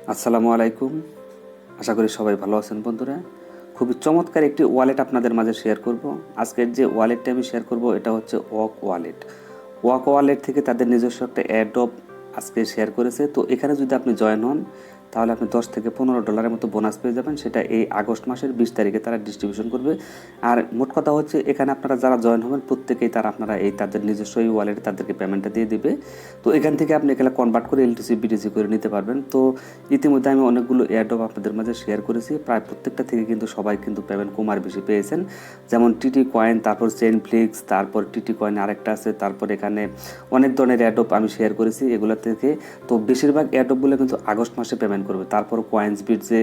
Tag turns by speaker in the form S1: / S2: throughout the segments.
S1: আসসালামু আলাইকুম। আশা করি সবাই ভালো আছেন বন্ধুরা। খুবই চমৎকার একটি ওয়ালেট আপনাদের মাঝে শেয়ার করব। আজকের যে ওয়ালেটটা আমি শেয়ার করব এটা হচ্ছে ওয়ালেট। ওয়ালেট থেকে তাদের নিজস্ব একটা এয়ারড্রপ আজকে শেয়ার করেছে। তো এখানে যদি আপনি জয়েন হন তাহলে আপনি $10 থেকে $15 মতো বোনাস পেয়ে যাবেন। সেটা এই আগস্ট মাসের 20 তারিখে তারা ডিস্ট্রিবিউশন করবে। আর মোট কথা হচ্ছে এখানে আপনারা যারা জয়েন হবেন প্রত্যেকেই আপনারা তাদের নিজস্ব এই ওয়ালেটে তাদেরকে পেমেন্টটা দিয়ে দিবে। তো এখান থেকে আপনি এখানে কনভার্ট করে এলটিসি বিটিসি করে নিতে পারবেন। তো ইতিমধ্যে আমি অনেকগুলো এয়ারড্রপ আপনাদের মাঝে শেয়ার করেছি। প্রায় প্রত্যেকটা থেকে কিন্তু সবাই কিন্তু পেমেন্ট কমার বেশি পেয়েছেন। যেমন টিটি কয়েন, তারপর চেইনফ্লিক্স, তারপর টিটি কয়েন আরেকটা আছে, তারপর এখানে অনেক ধরনের এয়ারড্রপ আমি শেয়ার করেছি এগুলো থেকে। তো বেশিরভাগ এয়ারড্রপগুলো কিন্তু আগস্ট মাসে পেমেন্ট করবে। তারপর কয়েন্সবিট যে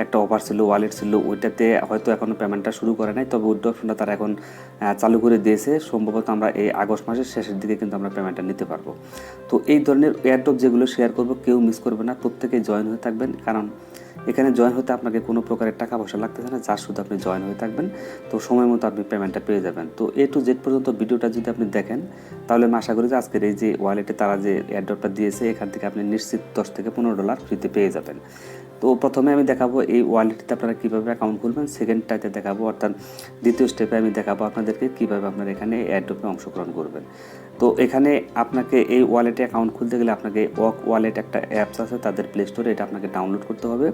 S1: একটা অফার ছিল, ওয়ালেট ছিল, ওইটাতে হয়তো এখনও পেমেন্টটা শুরু করে নাই, তবে উইথড্র অপশনটা তারা এখন চালু করে দিয়েছে। সম্ভবত আমরা এই আগস্ট মাসের শেষের দিকে কিন্তু আমরা পেমেন্টটা নিতে পারবো। তো এই ধরনের এয়ারড্রপ যেগুলো শেয়ার করবো কেউ মিস করবে না, প্রত্যেকেই জয়েন হয়ে থাকবেন। কারণ এখানে জয়েন হতে আপনাকে কোনো প্রকারের টাকা পয়সা লাগতেছে না, যার শুধু আপনি জয়েন হয়ে থাকবেন। তো সময় মতো আপনি পেমেন্টটা পেয়ে যাবেন। তো A to Z পর্যন্ত ভিডিওটা যদি আপনি দেখেন তাহলে আমি আশা করি যে আজকের এই যে ওয়ালেটে তারা যে এয়ারড্রপটা দিয়েছে এখান থেকে আপনি নিশ্চিত $10 থেকে $15 ফ্রিতে পেয়ে যাবেন। তো প্রথমে আমি দেখাবো এই ওয়ালেটটিতে আপনারা কীভাবে অ্যাকাউন্ট খুলবেন, সেকেন্ডটাতে দেখাবো অর্থাৎ দ্বিতীয় স্টেপে আমি দেখাবো আপনাদেরকে কীভাবে আপনারা এখানে এয়ারড্রপে অংশগ্রহণ করবেন। তো এখানে আপনাকে এই ওয়ালেটে অ্যাকাউন্ট খুলতে গেলে আপনাকে ওয়ালেট একটা অ্যাপস আছে তাদের প্লে স্টোরে, এটা আপনাকে ডাউনলোড করতে হবে।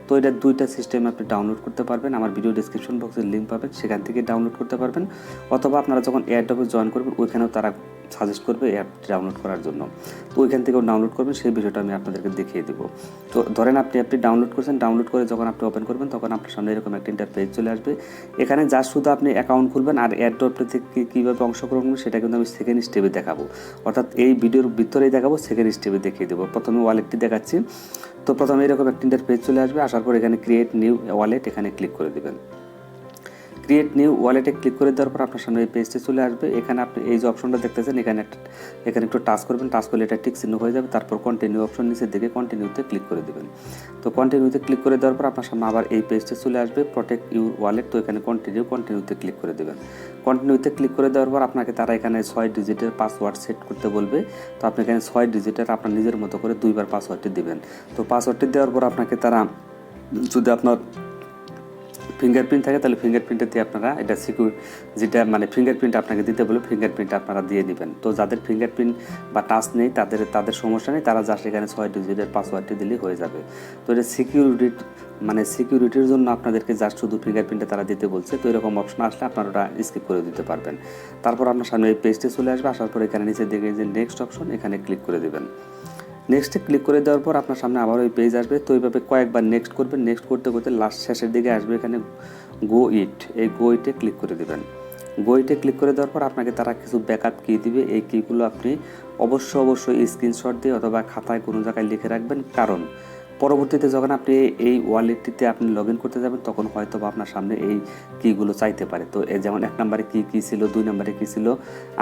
S1: তো এটা দুইটা সিস্টেমে আপনি ডাউনলোড করতে পারবেন। আমার ভিডিও ডিসক্রিপশন বক্সের লিঙ্ক পাবেন, সেখান থেকে ডাউনলোড করতে পারবেন। অথবা আপনারা যখন এয়ারড্রপে জয়েন করবেন ওইখানেও তারা সাজেস্ট করবে অ্যাপ ডাউনলোড করার জন্য। তো ওইখান থেকেও ডাউনলোড করবেন, সেই বিষয়টা আমি আপনাদেরকে দেখিয়ে দেবো। তো ধরেন আপনি অ্যাপটি ডাউনলোড করছেন, ডাউনলোড করে যখন আপনি ওপেন করবেন তখন আপনার সামনে এরকম একটা ইন্টারফেস চলে আসবে। এখানে যা শুধু আপনি অ্যাকাউন্ট খুলবেন আর এয়ারড্রপটি থেকে কীভাবে অংশগ্রহণ করবেন সেটা কিন্তু আমি সেকেন্ড স্টেপে দেখাবো, অর্থাৎ এই ভিডিওর ভিতরেই দেখাবো, সেকেন্ড স্টেপে দেখিয়ে দেবো। প্রথমে ওয়ালেটটি দেখাচ্ছি। তো প্রথমে এরকম একটা ইন্টারফেস চলে আসবে, আসার পর এখানে ক্রিয়েট নিউ ওয়ালেট এখানে ক্লিক করে দেবেন। ক্রিয়েট নিউ ওয়ালেটে ক্লিক করে দেওয়ার পর আপনার সামনে এই পেজটি চলে আসবে। এখানে আপনি এই যে অপশনটা দেখতেছেন এখানে একটু টাচ করবেন, টাচ করলে এটা টিক চিহ্ন হয়ে যাবে। তারপর কন্টিনিউ অপশন নিচের দিকে কন্টিনিউতে ক্লিক করে দেবেন। তো কন্টিনিউতে ক্লিক করে দেওয়ার পর আপনার সামনে আবার এই পেজটি চলে আসবে, প্রোটেক্ট ইউর ওয়ালেট। তো এখানে কন্টিনিউতে ক্লিক করে দেবেন। কন্টিনিউতে ক্লিক করে দেওয়ার পর আপনাকে তারা এখানে 6 ডিজিটের পাসওয়ার্ড সেট করতে বলবে। তো আপনি এখানে 6 ডিজিটের আপনার নিজের মতো করে 2বার পাসওয়ার্ডটি দিবেন। তো পাসওয়ার্ডটি দেওয়ার পর আপনাকে তারা যদি আপনার ফিঙ্গারপ্রিন্ট থাকে তাহলে ফিঙ্গারপ্রিন্টে দিয়ে আপনারা এটা সিকিউর যেটা মানে ফিঙ্গারপ্রিন্ট আপনাকে দিতে বলে ফিঙ্গারপ্রিন্ট আপনারা দিয়ে দিবেন। তো যাদের ফিঙ্গারপ্রিন্ট বা টাচ নেই তাদের সমস্যা নেই, তারা জাস্ট এখানে 6 ডিজিটের পাসওয়ার্ডটি দিলেই হয়ে যাবে। তো এটা সিকিউরিটির জন্য আপনাদেরকে জাস্ট শুধু ফিঙ্গারপ্রিন্টে তারা দিতে বলছে। তো এরকম অপশন আসলে আপনারা ওটা স্কিপ করে দিতে পারবেন। তারপর আপনার সামনে এই পেজটি চলে আসবে, আসার পর এখানে নিচের দিকে যে নেক্সট অপশন এখানে ক্লিক করে দেবেন। নেক্সটে ক্লিক করে দেওয়ার পর আপনার সামনে আবার ওই পেজ আসবে। তো এইভাবে কয়েকবার নেক্সট করবেন, নেক্সট করতে করতে লাস্ট শেষের দিকে আসবে এখানে গো ইট, এই গো ইটে ক্লিক করে দেবেন। গো ইটে ক্লিক করে দেওয়ার পর আপনাকে তারা কিছু ব্যাকআপ কি দিবে, এই কিগুলো আপনি অবশ্যই স্ক্রিনশট দিয়ে অথবা খাতায় কোনো জায়গায় লিখে রাখবেন। কারণ পরবর্তীতে যখন আপনি এই ওয়ালেটটিতে আপনি লগ ইন করতে যাবেন তখন হয়তো বা আপনার সামনে এই কিগুলো চাইতে পারে। তো যেমন 1 নম্বরে কী ছিল, 2 নম্বরে কী ছিল,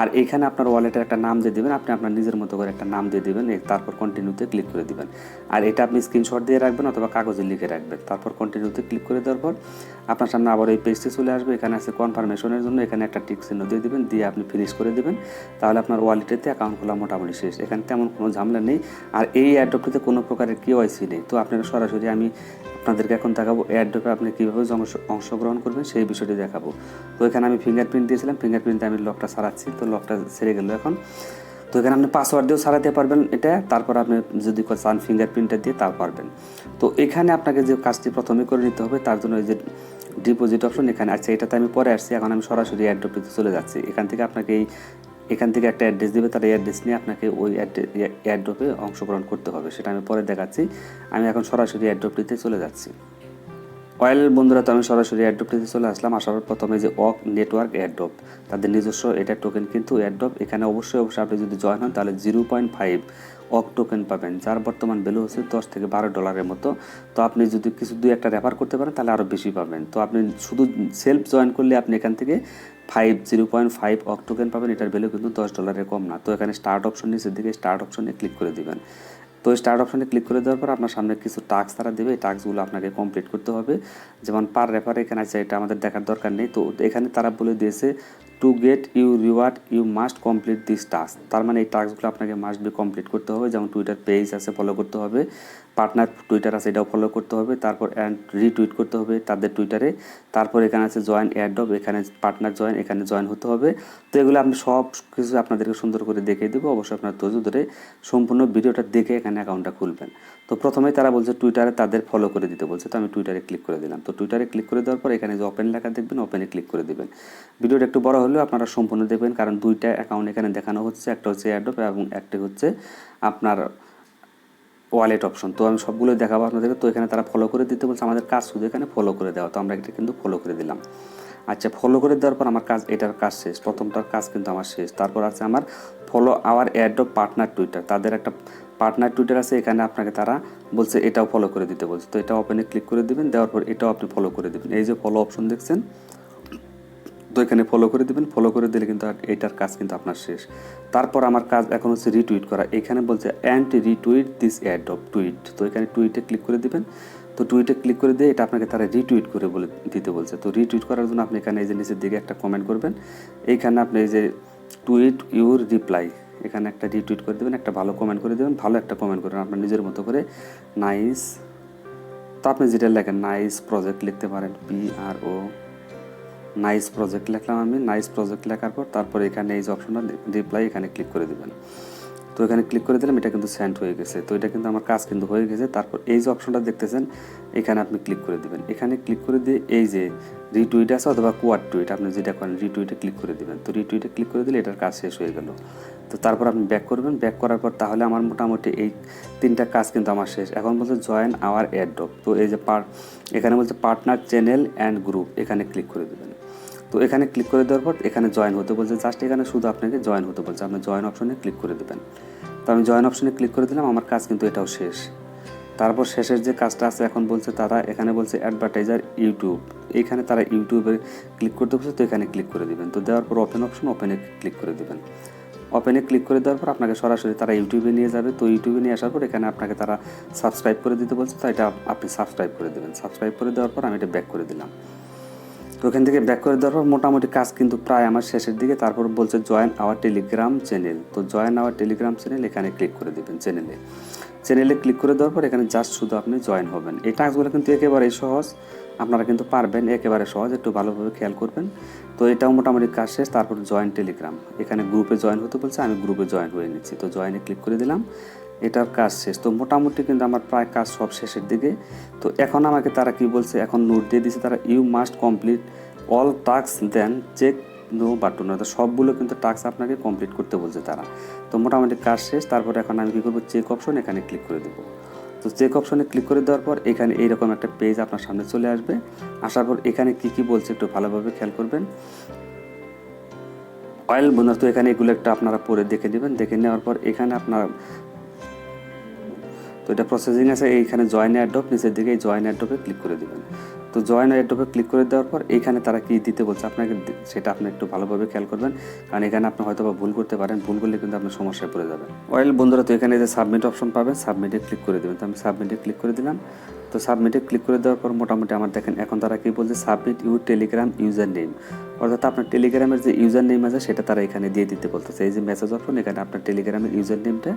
S1: আর এইখানে আপনার ওয়ালেটের একটা নাম দিয়ে দেবেন। আপনি আপনার নিজের মতো করে একটা নাম দিয়ে দেবেন, তারপর কন্টিনিউতে ক্লিক করে দেবেন। আর এটা আপনি স্ক্রিনশট দিয়ে রাখবেন অথবা কাগজে লিখে রাখবেন। তারপর কন্টিনিউতে ক্লিক করে দেওয়ার পর আপনার সামনে আবার এই পেজটি চলে আসবে। এখানে আছে কনফার্মেশনের জন্য, এখানে একটা টিক চিহ্ন দিয়ে দেবেন, দিয়ে আপনি ফিনিশ করে দেবেন। তাহলে আপনার ওয়ালেটেতে অ্যাকাউন্ট খোলা মোটামুটি শেষ। এখানে তেমন কোনো ঝামেলা নেই। আর এই এয়ারড্রপটিতে কোনো প্রকারের KYC নেই। তো আপনারা সরাসরি আমি আপনাদেরকে এখন দেখাবো এয়ারড্রপে আপনি কীভাবে অংশগ্রহণ করবেন সেই বিষয়টি দেখাবো। তো এখানে আমি ফিঙ্গারপ্রিন্ট দিয়েছিলাম, ফিঙ্গারপ্রিন্টে আমি লকটা ছাড়াচ্ছি। তো লকটা ছেড়ে গেল এখন। তো এখানে আপনি পাসওয়ার্ড দিয়েও ছাড়াতে পারবেন এটা, তারপর আপনি যদি চান ফিঙ্গারপ্রিন্টটা দিয়ে তাও পারবেন। তো এখানে আপনাকে যে কাজটি প্রথমে করে নিতে হবে তার জন্য এই যে ডিপোজিট অপশন এখানে আছে, এটাতে আমি পরে আসছি। এখন আমি সরাসরি এয়ারড্রপটিতে চলে যাচ্ছি। এখান থেকে একটা অ্যাড্রেস দিবে, তার অ্যাড্রেস নিয়ে আপনাকে ওই এয়ারড্রপে অংশগ্রহণ করতে হবে, সেটা আমি পরে দেখাচ্ছি। আমি এখন সরাসরি এয়ারড্রপটিতে চলে যাচ্ছি। বন্ধুরা, তো আমি সরাসরি এয়ারড্রপটিতে চলে আসলাম। আসার প্রথমে যে নেটওয়ার্ক এয়ারড্রপ তাদের নিজস্ব এটা টোকেন কিন্তু এয়ারড্রপ। এখানে অবশ্যই আপনি যদি জয়েন হন তাহলে 0.5 টোকেন পাবেন, যার বর্তমান ভ্যালু হচ্ছে $10 থেকে $12 মতো। তো আপনি যদি কিছু একটা রেফার করতে পারেন তাহলে আরও বেশি পাবেন। তো আপনি শুধু সেলফ জয়েন করলে আপনি এখান থেকে 0.5 টোকেন পাবেন। এটার ভ্যালু কিন্তু $10 কম না। তো এখানে স্টার্ট অপশন নিচের দিকে স্টার্ট অপশনে ক্লিক করে দিবেন। তো স্টার্ট অপশনে ক্লিক করে দেওয়ার পর আপনার সামনে কিছু টাস্ক তারা দেবে, এই টাস্কগুলো আপনাকে কমপ্লিট করতে হবে। যেমন পার রেফার এখানে আছে, এটা আমাদের দেখার দরকার নেই। তো এখানে তারা বলে দিয়েছে to get you reward you must complete this task. তার মানে এই টাস্কগুলো আপনাকে মাস্ট বি কমপ্লিট করতে হবে। যেমন টুইটার পেজ আছে, ফলো করতে হবে, পার্টনার টুইটার আছে, এটাও ফলো করতে হবে, তারপর রিটুইট করতে হবে তাদের টুইটারে, তারপর এখানে আছে জয়েন এয়ারড্রপ, এখানে পার্টনার জয়েন, এখানে জয়েন হতে হবে। তো এগুলো আমি সব কিছু আপনাদেরকে সুন্দর করে দেখিয়ে দেবো। অবশ্যই আপনার ধৈর্য ধরে সম্পূর্ণ ভিডিওটা দেখে এখানে অ্যাকাউন্টটা খুলবেন। তো প্রথমেই তারা বলছে টুইটারে তাদের ফলো করে দিতে বলছে, তো আমি টুইটারে ক্লিক করে দিলাম। তো টুইটারে ক্লিক করে দেওয়ার পর এখানে যে ওপেন লেখা দেখবেন, ওপেনে ক্লিক করে দেবেন। ভিডিওটা একটু বড় হলেও আপনারা সম্পূর্ণ দেখবেন, কারণ দুইটা অ্যাকাউন্ট এখানে দেখানো হচ্ছে, একটা হচ্ছে এয়ারড্রপ এবং একটা হচ্ছে আপনার ওয়ালেট অপশন। তো আমি সবগুলো দেখাবো আপনাদেরকে। তো এখানে তারা ফলো করে দিতে বলছে, আমাদের কাজ শুধু এখানে ফলো করে দেওয়া। তো আমরা এটা কিন্তু ফলো করে দিলাম। আচ্ছা, ফলো করে দেওয়ার পর আমার কাজ, এটার কাজ শেষ, প্রথমটার কাজ কিন্তু আমার শেষ। তারপর আছে আমার follow our airdrop partner Twitter, তাদের একটা পার্টনার টুইটার আছে, এখানে আপনাকে তারা বলছে এটাও ফলো করে দিতে বলছে। তো এটা ওপেনে ক্লিক করে দিবেন, দেওয়ার পর এটাও আপনি ফলো করে দিবেন। এই যে ফলো অপশন দেখছেন, তো এখানে ফলো করে দিবেন। ফলো করে দিলে কিন্তু এইটার কাজ কিন্তু আপনার শেষ। তারপর আমার কাজ এখন হচ্ছে রিটুইট করা। এখানে বলছে and retweet this airdrop tweet. তো এখানে টুইটে ক্লিক করে দিবেন। তো টুইটে ক্লিক করে দিয়ে এটা আপনাকে তারা রিটুইট করে বলে দিতে বলছে। তো রিটুইট করার জন্য আপনি এখানে এই যে নিচের দিকে একটা কমেন্ট করবেন। এইখানে আপনি এই যে টুইট ইউর রিপ্লাই, এখানে একটা রিটুইট করে দেবেন, একটা ভালো কমেন্ট করে দেবেন, ভালো একটা কমেন্ট করবেন আপনার নিজের মতো করে, নাইস। তো আপনি যেটা লেখেন নাইস প্রজেক্ট লিখতে পারেন, PRO নাইস প্রজেক্ট লিখলাম আমি। নাইস প্রজেক্ট লেখার পর তারপর এখানে এই যে অপশনটা রিপ্লাই, এখানে ক্লিক করে দেবেন। তো এখানে ক্লিক করে দিলাম, এটা কিন্তু সেন্ড হয়ে গেছে। তো এটা কিন্তু আমার কাজ কিন্তু হয়ে গেছে। তারপর এই যে অপশনটা দেখতেছেন, এখানে আপনি ক্লিক করে দেবেন। এখানে ক্লিক করে দিয়ে এই যে রিটুইট আছে অথবা কোয়াড টুইট, আপনি যেটা করেন রিটুইটে ক্লিক করে দেবেন। তো রিটুইটে ক্লিক করে দিলে এটার কাজ শেষ হয়ে গেল। তো তারপর আপনি ব্যাক করবেন। ব্যাক করার পর তাহলে আমার মোটামুটি এই তিনটা কাজ কিন্তু আমার শেষ। এখন বলছে জয়েন আওয়ার এয়ারড্রপ। তো এই যে এখানে বলছে পার্টনার চ্যানেল অ্যান্ড গ্রুপ, এখানে ক্লিক করে দেবেন। তো এখানে ক্লিক করে দেওয়ার পর এখানে জয়েন হতে বলছে, জাস্ট এখানে শুধু আপনাকে জয়েন হতে বলছে, আপনি জয়েন অপশনে ক্লিক করে দেবেন। তো আমি জয়েন অপশনে ক্লিক করে দিলাম, আমার কাজ কিন্তু এটাও শেষ। তারপর শেষের যে কাজটা আছে, এখন বলছে তারা এখানে বলছে অ্যাডভার্টাইজার ইউটিউব, এইখানে তারা ইউটিউবে ক্লিক করতে বলছে। তো এখানে ক্লিক করে দিবেন। তো দেওয়ার পর ওপেন অপশন, ওপেনে ক্লিক করে দেবেন। ওপেনে ক্লিক করে দেওয়ার পর আপনাকে সরাসরি তারা ইউটিউবে নিয়ে যাবে। তো ইউটিউবে নিয়ে আসার পর এখানে আপনাকে তারা সাবস্ক্রাইব করে দিতে বলছে। তো এটা আপনি সাবস্ক্রাইব করে দেবেন। সাবস্ক্রাইব করে দেওয়ার পর আমি এটা ব্যাক করে দিলাম। তো ওখান থেকে ব্যাক করে দেওয়ার পর মোটামুটি কাজ কিন্তু প্রায় আমার শেষের দিকে। তারপর বলছে জয়েন আওয়ার টেলিগ্রাম চ্যানেল। তো জয়েন আওয়ার টেলিগ্রাম চ্যানেল, এখানে ক্লিক করে দেবেন। চ্যানেলে ক্লিক করে দেওয়ার পর এখানে জাস্ট শুধু আপনি জয়েন হবেন। এই টাস্কগুলো কিন্তু একেবারেই সহজ, আপনারা কিন্তু পারবেন, একেবারে সহজ, একটু ভালোভাবে খেয়াল করবেন। তো এটাও মোটামুটি কাজ শেষ। তারপর জয়েন টেলিগ্রাম, এখানে গ্রুপে জয়েন হতে বলছে, আমি গ্রুপে জয়েন হয়ে নিচ্ছি। তো জয়েনে ক্লিক করে দিলাম, এটার কাজ শেষ। তো মোটামুটি কিন্তু আমার প্রায় কাজ সব শেষের দিকে। তো এখন আমাকে তারা কি বলছে, এখন নোট দিয়ে দিচ্ছে তারা, you must complete all task then check no button, অর্থাৎ সবগুলো কিন্তু টাস্ক আপনাকে কমপ্লিট করতে বলছে তারা। তো মোটামুটি কাজ শেষ। তারপরে এখন আমি কী করবো, চেক অপশন, এখানে ক্লিক করে দেবো। তো চেক অপশনে ক্লিক করে দেওয়ার পর এখানে এইরকম একটা পেজ আপনার সামনে চলে আসবে। আসার পর এখানে কী বলছে একটু ভালোভাবে খেয়াল করবেন। অয়েল বোনাস, তো এখানে এগুলো একটা আপনারা পরে দেখে নেবেন। দেখে নেওয়ার পর এখানে আপনার, তো এটা প্রসেসিং আছে, এইখানে জয়েন এয়ারড্রপ, নিচের দিকে এই জয়েন এয়ারড্রপে ক্লিক করে দেবেন। তো জয়েন এয়ারড্রপে ক্লিক করে দেওয়ার পর এখানে তারা কী দিতে বলছে আপনাকে, সেটা আপনি একটু ভালোভাবে খেয়াল করবেন, কারণ এখানে আপনি হয়তো বা ভুল করতে পারেন, ভুল করলে কিন্তু আপনি সমস্যায় পড়ে যাবেন। অয়েল বন্ধুরা, তো এখানে যে সাবমিট অপশন পাবেন, সাবমিটে ক্লিক করে দেবেন। তো আমি সাবমিটে ক্লিক করে দিলাম। তো সাবমিটে ক্লিক করে দেওয়ার পর মোটামুটি আমার দেখেন এখন তারা কী বলছে, submit your Telegram user name, অর্থাৎ আপনার টেলিগ্রামের যে ইউজার নেম আছে সেটা তারা এখানে দিয়ে দিতে বলতেছে। এই যে মেসেজ অপশন, এখানে আপনার টেলিগ্রামের ইউজার নেমটা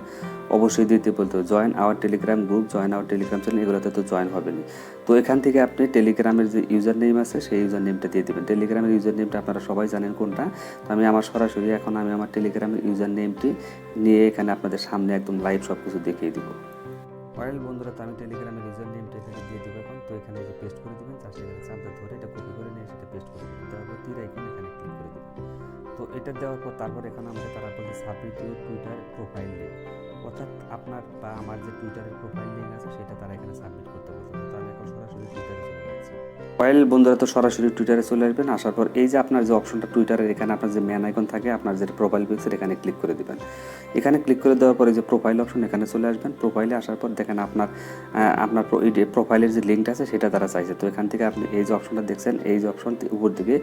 S1: অবশ্যই দিতে বলতে হবে। Join our Telegram group, join our Telegram channel, এগুলোতে তো জয়েন হবেনি। তো এখান থেকে আপনি টেলিগ্রামের যে ইউজার নেম আছে সেই ইউজার নেমটা দিয়ে দেবেন। টেলিগ্রামের ইউজার নেমটা আপনারা সবাই জানেন কোনটা। তো আমি আমার সরাসরি এখন আমি আমার টেলিগ্রামের ইউজার নেমটি নিয়ে এখানে আপনাদের সামনে একদম লাইভ সব কিছু দেখিয়ে দিব। অয়েল বন্ধুরা, তো আমি টেলিগ্রামের ইউজার নেমটা এখানে দিয়ে দেবো এখন। তো এখানে যে পেস্ট করে দেবেন, জাস্ট এখানে চাপটা ধরে এটা কপি করে নিয়ে সেটা পেস্ট করে দেবেন। দেওয়ার পর তীর আইকন এখানে ক্লিক করে দেবেন। তো এটা দেওয়ার পর তারপর এখানে আমাকে তারা বলছে submit your Twitter profile link, অর্থাৎ আপনার বা আমার যে টুইটারের প্রোফাইল লিঙ্ক আছে সেটা তারা এখানে সাবমিট করতে বলছে। তো আমি এখন সরাসরি টুইটারে চলে যাচ্ছি। অয়েল বন্ধুরা, তো সরাসরি টুইটারে চলে আসবেন। আসার পর এই যে আপনার যে অপশনটা টুইটারের, এখানে আপনার যে ম্যান আইকন থাকে, আপনার যে প্রোফাইল পিকচার, এখানে ক্লিক করে দেবেন। এখানে ক্লিক করে দেওয়ার পরে যে প্রোফাইল অপশন, এখানে চলে আসবেন। প্রোফাইলে আসার পর দেখেন আপনার প্রোফাইলের যে লিঙ্কটা আছে সেটা তারা চাইছে। তো এখান থেকে আপনি এই যে অপশনটা দেখছেন, এই যে অপশন উপর দিকে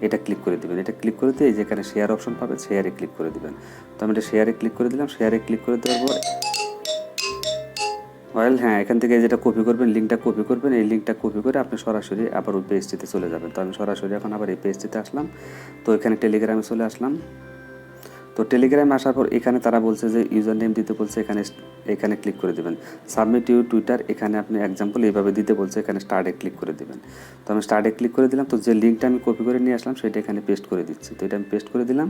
S1: এটা ক্লিক করে দেবেন। এটা ক্লিক করে দিয়ে এই যে এখানে শেয়ার অপশন পাবেন, শেয়ারে ক্লিক করে দেবেন। তো আমি এটা শেয়ারে ক্লিক করে দিলাম। শেয়ারে ক্লিক করে দেওয়ার পর ওয়েল হ্যাঁ, এখান থেকে যেটা কপি করবেন, লিঙ্কটা কপি করবেন, এই লিঙ্কটা কপি করে আপনি সরাসরি আবার ওই পেজটিতে চলে যাবেন। তো আমি সরাসরি এখন আবার এই পেজটিতে আসলাম। তো এখানে টেলিগ্রামে চলে আসলাম। তো টেলিগ্রামে আসার পর এখানে তারা বলছে যে ইউজার নেম দিতে বলছে, এখানে ক্লিক করে দেবেন। সাবমিট ইউর টুইটার, এখানে আপনি এক্সাম্পল এইভাবে দিতে বলছে, এখানে স্টার্টে ক্লিক করে দেবেন। তো আমি স্টার্টে ক্লিক করে দিলাম। তো যে লিঙ্কটা আমি কপি করে নিয়ে আসলাম সেটা এখানে পেস্ট করে দিচ্ছি। তো এটা আমি পেস্ট করে দিলাম।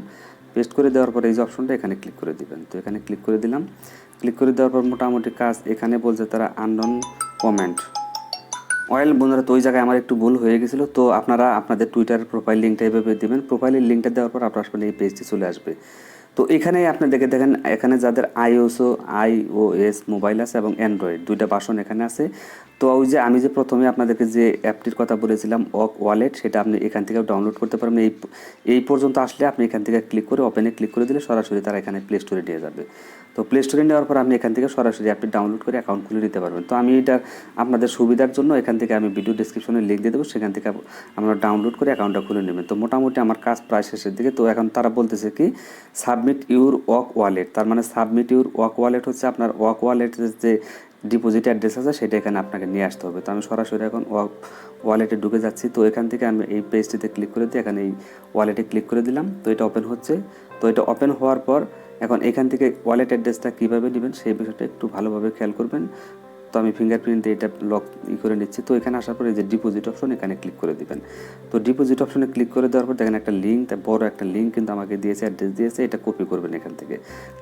S1: পেস্ট করে দেওয়ার পর এই যে অপশনটা এখানে ক্লিক করে দিবেন। তো এখানে ক্লিক করে দিলাম। ক্লিক করে দেওয়ার পর মোটামুটি কাজ এখানে বলছে তারা আননোন কমেন্ট। অয়েল বন্ধুরা, তো ওই জায়গায় আমার একটু ভুল হয়ে গেছিলো। তো আপনারা আপনাদের টুইটার প্রোফাইল লিঙ্কটা এভাবে দেবেন। প্রোফাইলের লিঙ্কটা দেওয়ার পর আপনার সামনে এই পেজটি চলে আসবে। তো এখানে আপনি দেখেন এখানে যাদের iOS মোবাইল আছে এবং অ্যান্ড্রয়েড দুইটা ভার্সন এখানে আছে। তো ওই যে আমি যে প্রথমে আপনাদেরকে যে অ্যাপটির কথা বলেছিলাম ওয়ালেট, সেটা আপনি এখান থেকে ডাউনলোড করতে পারবেন। এই পর্যন্ত আসলে আপনি এখান থেকে ক্লিক করে ওপেনে ক্লিক করে দিলে সরাসরি তারা এখানে প্লে স্টোরে নিয়ে যাবে। তো প্লে স্টোরে নেওয়ার পর আপনি এখান থেকে সরাসরি অ্যাপটি ডাউনলোড করে অ্যাকাউন্ট খুলে নিতে পারবেন। তো আমি এটা আপনাদের সুবিধার জন্য এখান থেকে আমি ভিডিও ডিসক্রিপশনে লিঙ্ক দিয়ে দেবো, সেখান থেকে আপনারা ডাউনলোড করে অ্যাকাউন্টটা খুলে নেবেন। তো মোটামুটি আমার কাজ প্রায় শেষের দিকে। তো এখন তারা বলতেছে কি সাবমিট ইউর ওয়ালেট, তার মানে সাবমিট ইউর ওয়ালেট হচ্ছে আপনার ওয়ালেটের যে ডিপোজিট অ্যাড্রেস আছে সেটা এখানে আপনাকে নিয়ে আসতে হবে। তো আমি সরাসরি এখন ওয়ালেটে ঢুকে যাচ্ছি। তো এখান থেকে আমি এই পেজটিতে ক্লিক করে দিই, এখানে এই ওয়ালেটে ক্লিক করে দিলাম। তো এটা ওপেন হচ্ছে। তো এটা ওপেন হওয়ার পর এখন এখান থেকে ওয়ালেট অ্যাড্রেসটা কীভাবে নেবেন সেই বিষয়টা একটু ভালোভাবে খেয়াল করবেন। তো আমি ফিঙ্গারপ্রিন্ট দিয়ে এটা লক করে নিচ্ছি। তো এখানে আসার পরে যে ডিপোজিট অপশন এখানে ক্লিক করে দিবেন। তো ডিপোজিট অপশনে ক্লিক করে দেওয়ার পর দেখেন একটা লিঙ্ক, বড় একটা লিঙ্ক কিন্তু আমাকে দিয়েছে, অ্যাড্রেস দিয়েছে। এটা কপি করবেন এখান থেকে।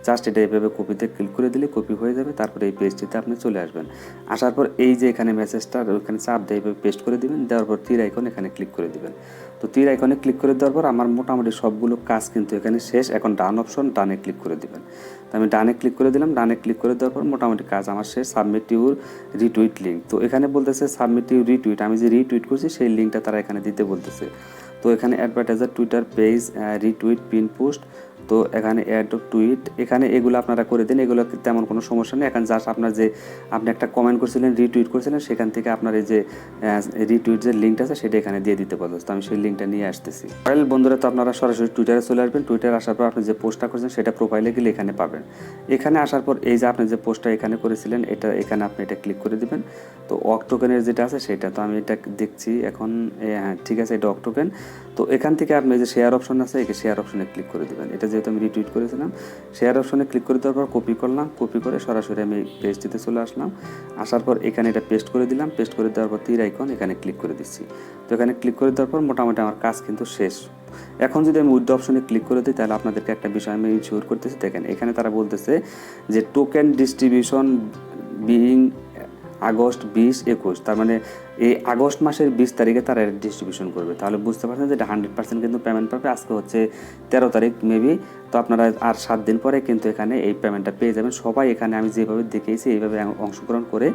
S1: জাস্ট এটা এইভাবে কপিতে ক্লিক করে দিলে কপি হয়ে যাবে। তারপরে এই পেজটিতে আপনি চলে আসবেন। আসার পর এই যে এখানে মেসেজটা ওখানে চাপ দিয়ে এইভাবে পেস্ট করে দিবেন। দেওয়ার পর তীর আইকন এখানে ক্লিক করে দিবেন। তো তীর আইকনে ক্লিক করে দেওয়ার পর আমার মোটামুটি সবগুলো কাজ কিন্তু এখানে শেষ। এখন ডান অপশন, ডানে ক্লিক করে দিবেন। তো আমি ডানে ক্লিক করে দিলাম। ডানে ক্লিক করে দেওয়ার পর মোটামুটি কাজ আমার শেষ। সাবমিট ইউর রিটুইট লিঙ্ক, তো এখানে বলতেছে সাবমিট ইউর রিটুইট, আমি যে রিটুইট করছি সেই লিঙ্কটা তারা এখানে দিতে বলতেছে। তো এখানে advertiser Twitter page retweet pin post, তো এখানে অ্যাড টুইট, এখানে এগুলো আপনারা করে দিন। এগুলো তেমন কোনো সমস্যা নেই। এখন জাস্ট আপনার যে আপনি একটা কমেন্ট করছিলেন, রিটুইট করছিলেন, সেখান থেকে আপনার এই যে রিটুইট যে লিঙ্কটা আছে সেটা এখানে দিয়ে দিতে বলছে। তো আমি সেই লিঙ্কটা নিয়ে আসতেছি। ফাইল বন্ধুরা, তো আপনারা সরাসরি টুইটারে চলে আসবেন। টুইটারে আসার পর আপনি যে পোস্টটা করছেন সেটা প্রোফাইলে গেলে এখানে পাবেন। এখানে আসার পর এই যে আপনি যে পোস্টটা এখানে করেছিলেন এটা এখানে আপনি এটা ক্লিক করে দিবেন। তো ওয়াক টোকেনের যেটা আছে সেটা, তো আমি এটা দেখছি এখন। হ্যাঁ ঠিক আছে, এটা ওয়াক টোকেন। তো এখান থেকে আপনি যে শেয়ার অপশন আছে এই শেয়ার অপশনে ক্লিক করে দেবেন। এটা যেহেতু আমি রিটুইট করেছিলাম, শেয়ার অপশনে ক্লিক করে দেওয়ার পর কপি করলাম। কপি করে সরাসরি আমি পেজটিতে চলে আসলাম। আসার পর এখানে এটা পেস্ট করে দিলাম। পেস্ট করে দেওয়ার পর তীর আইকন এখানে ক্লিক করে দিচ্ছি। তো এখানে ক্লিক করে দেওয়ার পর মোটামুটি আমার কাজ কিন্তু শেষ। এখন যদি আমি উইথড্র অপশনে ক্লিক করে দিই তাহলে আপনাদেরকে একটা বিষয় আমি ইনশিওর করতেছি। দেখেন এখানে তারা বলতেছে যে টোকেন ডিস্ট্রিবিউশন বিইং আগস্ট 2021, তার মানে এই আগস্ট মাসের 20 তারিখে তারা ডিস্ট্রিবিউশন করবে। তাহলে বুঝতে পারছেন যে এটা 100% কিন্তু পেমেন্ট পাবে। আজকে হচ্ছে 13 তারিখ মেবি। তো আপনারা আর 7 দিন পরে কিন্তু এখানে এই পেমেন্টটা পেয়ে যাবেন। সবাই এখানে আমি যেভাবে দেখিয়েছি এইভাবে অংশগ্রহণ করে।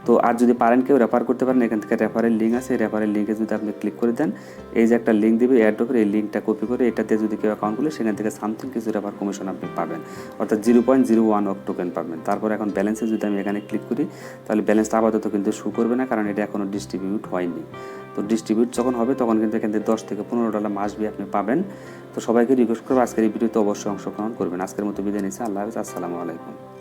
S1: তো আর যদি পারেন কেউ রেফার করতে পারেন, এখান থেকে রেফারের লিঙ্ক আছে। রেফারের লিঙ্কে যদি আপনি ক্লিক করে দেন, এই যে একটা লিঙ্ক দিবে এয়ারড্রপের, এই লিঙ্কটা কপি করে এটাতে যদি কেউ অ্যাকাউন্ট খুলে সেখান থেকে সামথিং কিছু রেফার কমিশন আপনি পাবেন, অর্থাৎ 0.01 অফ টোকেন পাবেন। তারপর এখন ব্যালেন্সে যদি আমি এখানে ক্লিক করি তাহলে ব্যালেন্সটা আপাতত কিন্তু শো করবে না, কারণ এটা এখনও ডিস্ট্রিবিউট হয়নি। তো ডিস্ট্রিবিউট যখন হবে তখন কিন্তু এখান থেকে $10 থেকে $15 মাসবি আপনি পাবেন। তো সবাইকে রিকোয়েস্ট করবো আজকের এই ভিডিওতে অবশ্যই অংশগ্রহণ করবেন। আজকের মতো বিদায় নিচ্ছি। আল্লাহ হাফেজ, আসসালামু আলাইকুম।